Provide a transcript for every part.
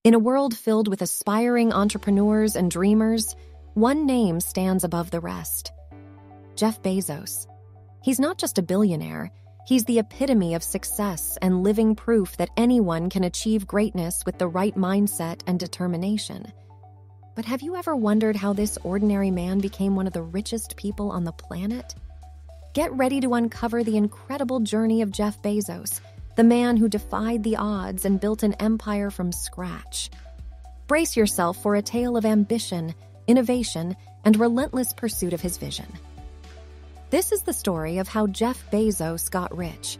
In a world filled with aspiring entrepreneurs and dreamers, one name stands above the rest: Jeff Bezos. He's not just a billionaire, he's the epitome of success and living proof that anyone can achieve greatness with the right mindset and determination. But have you ever wondered how this ordinary man became one of the richest people on the planet? Get ready to uncover the incredible journey of Jeff Bezos, the man who defied the odds and built an empire from scratch. Brace yourself for a tale of ambition, innovation, and relentless pursuit of his vision. This is the story of how Jeff Bezos got rich.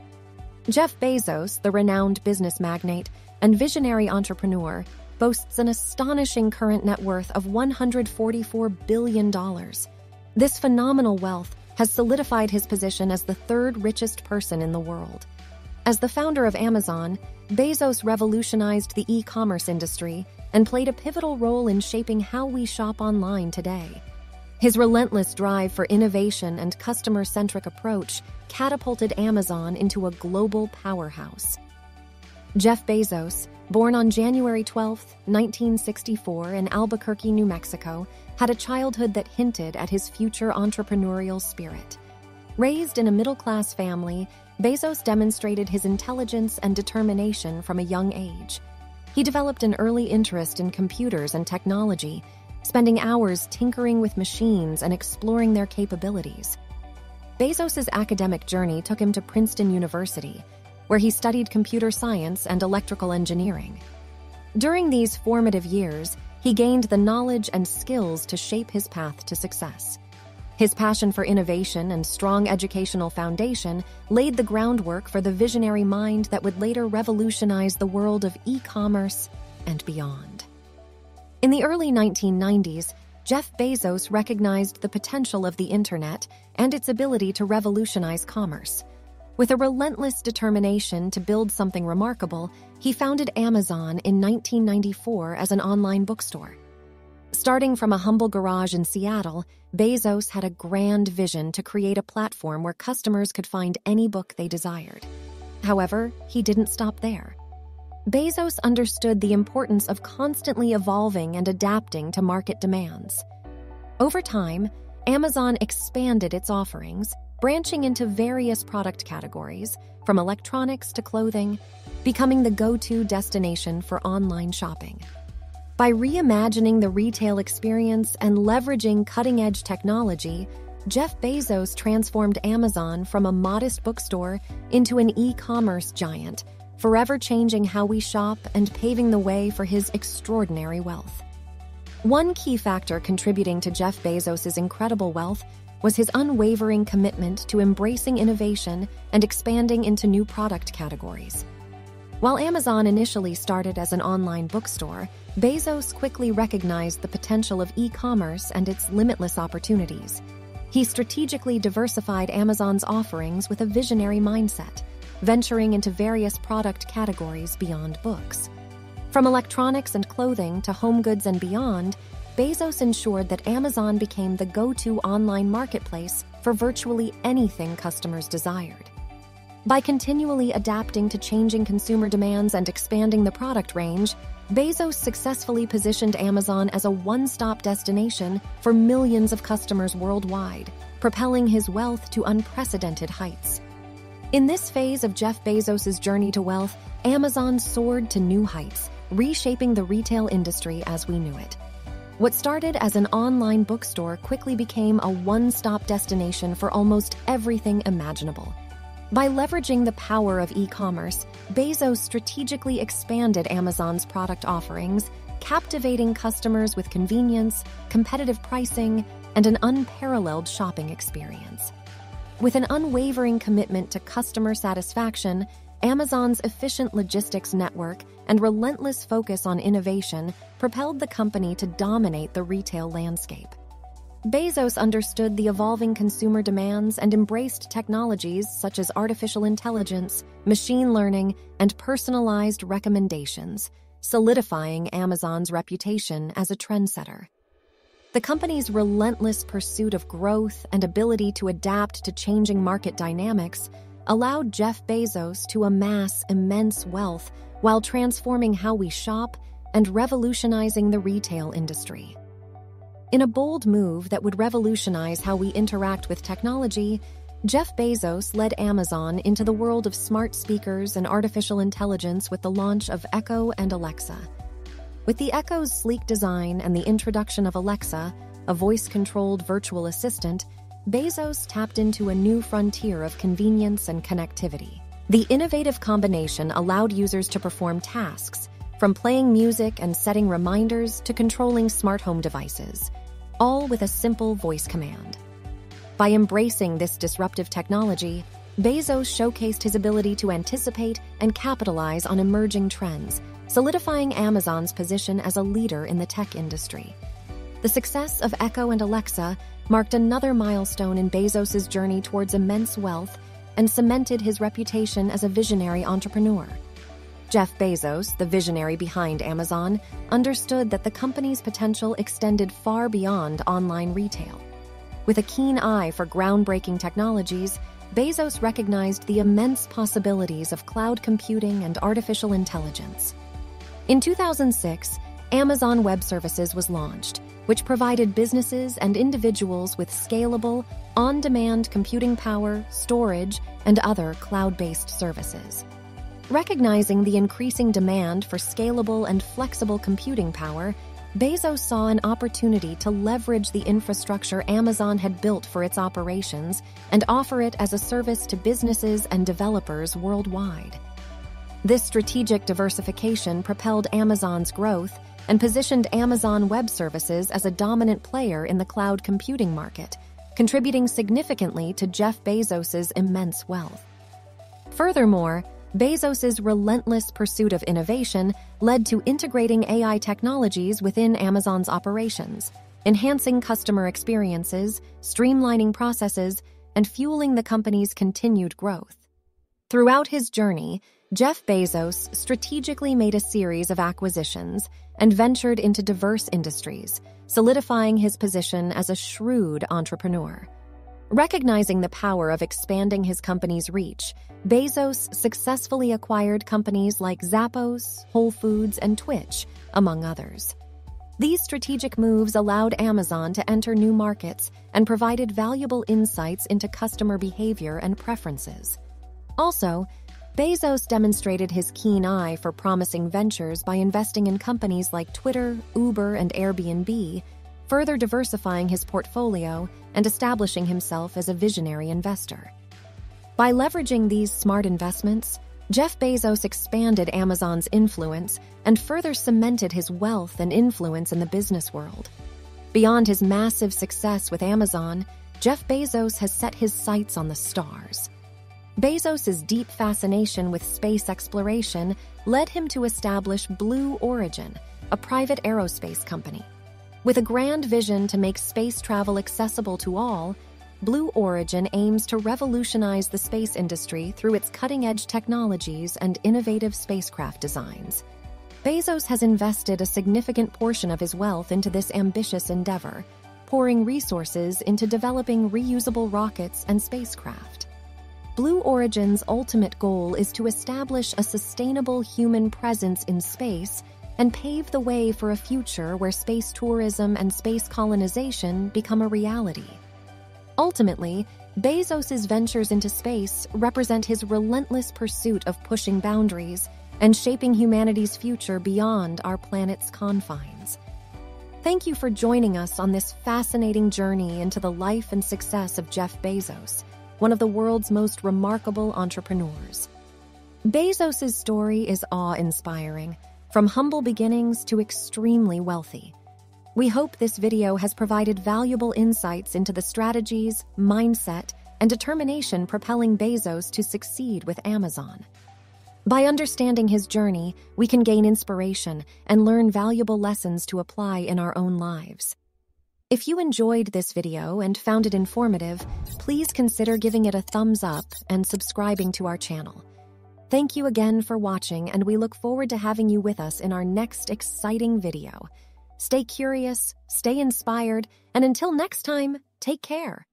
Jeff Bezos, the renowned business magnate and visionary entrepreneur, boasts an astonishing current net worth of $144 billion. This phenomenal wealth has solidified his position as the third richest person in the world. As the founder of Amazon, Bezos revolutionized the e-commerce industry and played a pivotal role in shaping how we shop online today. His relentless drive for innovation and customer-centric approach catapulted Amazon into a global powerhouse. Jeff Bezos, born on January 12, 1964 in Albuquerque, New Mexico, had a childhood that hinted at his future entrepreneurial spirit. Raised in a middle-class family, Bezos demonstrated his intelligence and determination from a young age. He developed an early interest in computers and technology, spending hours tinkering with machines and exploring their capabilities. Bezos's academic journey took him to Princeton University, where he studied computer science and electrical engineering. During these formative years, he gained the knowledge and skills to shape his path to success. His passion for innovation and strong educational foundation laid the groundwork for the visionary mind that would later revolutionize the world of e-commerce and beyond. In the early 1990s, Jeff Bezos recognized the potential of the internet and its ability to revolutionize commerce. With a relentless determination to build something remarkable, he founded Amazon in 1994 as an online bookstore. Starting from a humble garage in Seattle, Bezos had a grand vision to create a platform where customers could find any book they desired. However, he didn't stop there. Bezos understood the importance of constantly evolving and adapting to market demands. Over time, Amazon expanded its offerings, branching into various product categories, from electronics to clothing, becoming the go-to destination for online shopping. By reimagining the retail experience and leveraging cutting-edge technology, Jeff Bezos transformed Amazon from a modest bookstore into an e-commerce giant, forever changing how we shop and paving the way for his extraordinary wealth. One key factor contributing to Jeff Bezos' incredible wealth was his unwavering commitment to embracing innovation and expanding into new product categories. While Amazon initially started as an online bookstore, Bezos quickly recognized the potential of e-commerce and its limitless opportunities. He strategically diversified Amazon's offerings with a visionary mindset, venturing into various product categories beyond books. From electronics and clothing to home goods and beyond, Bezos ensured that Amazon became the go-to online marketplace for virtually anything customers desired. By continually adapting to changing consumer demands and expanding the product range, Bezos successfully positioned Amazon as a one-stop destination for millions of customers worldwide, propelling his wealth to unprecedented heights. In this phase of Jeff Bezos' journey to wealth, Amazon soared to new heights, reshaping the retail industry as we knew it. What started as an online bookstore quickly became a one-stop destination for almost everything imaginable. By leveraging the power of e-commerce, Bezos strategically expanded Amazon's product offerings, captivating customers with convenience, competitive pricing, and an unparalleled shopping experience. With an unwavering commitment to customer satisfaction, Amazon's efficient logistics network and relentless focus on innovation propelled the company to dominate the retail landscape. Bezos understood the evolving consumer demands and embraced technologies such as artificial intelligence, machine learning, and personalized recommendations, solidifying Amazon's reputation as a trendsetter. The company's relentless pursuit of growth and ability to adapt to changing market dynamics allowed Jeff Bezos to amass immense wealth while transforming how we shop and revolutionizing the retail industry. In a bold move that would revolutionize how we interact with technology, Jeff Bezos led Amazon into the world of smart speakers and artificial intelligence with the launch of Echo and Alexa. With the Echo's sleek design and the introduction of Alexa, a voice-controlled virtual assistant, Bezos tapped into a new frontier of convenience and connectivity. The innovative combination allowed users to perform tasks, from playing music and setting reminders to controlling smart home devices, all with a simple voice command. By embracing this disruptive technology, Bezos showcased his ability to anticipate and capitalize on emerging trends, solidifying Amazon's position as a leader in the tech industry. The success of Echo and Alexa marked another milestone in Bezos' journey towards immense wealth and cemented his reputation as a visionary entrepreneur. Jeff Bezos, the visionary behind Amazon, understood that the company's potential extended far beyond online retail. With a keen eye for groundbreaking technologies, Bezos recognized the immense possibilities of cloud computing and artificial intelligence. In 2006, Amazon Web Services was launched, which provided businesses and individuals with scalable, on-demand computing power, storage, and other cloud-based services. Recognizing the increasing demand for scalable and flexible computing power, Bezos saw an opportunity to leverage the infrastructure Amazon had built for its operations and offer it as a service to businesses and developers worldwide. This strategic diversification propelled Amazon's growth and positioned Amazon Web Services as a dominant player in the cloud computing market, contributing significantly to Jeff Bezos' immense wealth. Furthermore, Bezos' relentless pursuit of innovation led to integrating AI technologies within Amazon's operations, enhancing customer experiences, streamlining processes, and fueling the company's continued growth. Throughout his journey, Jeff Bezos strategically made a series of acquisitions and ventured into diverse industries, solidifying his position as a shrewd entrepreneur. Recognizing the power of expanding his company's reach, Bezos successfully acquired companies like Zappos, Whole Foods, and Twitch, among others. These strategic moves allowed Amazon to enter new markets and provided valuable insights into customer behavior and preferences. Also, Bezos demonstrated his keen eye for promising ventures by investing in companies like Twitter, Uber, and Airbnb, further diversifying his portfolio and establishing himself as a visionary investor. By leveraging these smart investments, Jeff Bezos expanded Amazon's influence and further cemented his wealth and influence in the business world. Beyond his massive success with Amazon, Jeff Bezos has set his sights on the stars. Bezos' deep fascination with space exploration led him to establish Blue Origin, a private aerospace company. With a grand vision to make space travel accessible to all, Blue Origin aims to revolutionize the space industry through its cutting-edge technologies and innovative spacecraft designs. Bezos has invested a significant portion of his wealth into this ambitious endeavor, pouring resources into developing reusable rockets and spacecraft. Blue Origin's ultimate goal is to establish a sustainable human presence in space and pave the way for a future where space tourism and space colonization become a reality. Ultimately, Bezos' ventures into space represent his relentless pursuit of pushing boundaries and shaping humanity's future beyond our planet's confines. Thank you for joining us on this fascinating journey into the life and success of Jeff Bezos, one of the world's most remarkable entrepreneurs. Bezos' story is awe-inspiring, from humble beginnings to extremely wealthy. We hope this video has provided valuable insights into the strategies, mindset, and determination propelling Bezos to succeed with Amazon. By understanding his journey, we can gain inspiration and learn valuable lessons to apply in our own lives. If you enjoyed this video and found it informative, please consider giving it a thumbs up and subscribing to our channel. Thank you again for watching, and we look forward to having you with us in our next exciting video. Stay curious, stay inspired, and until next time, take care.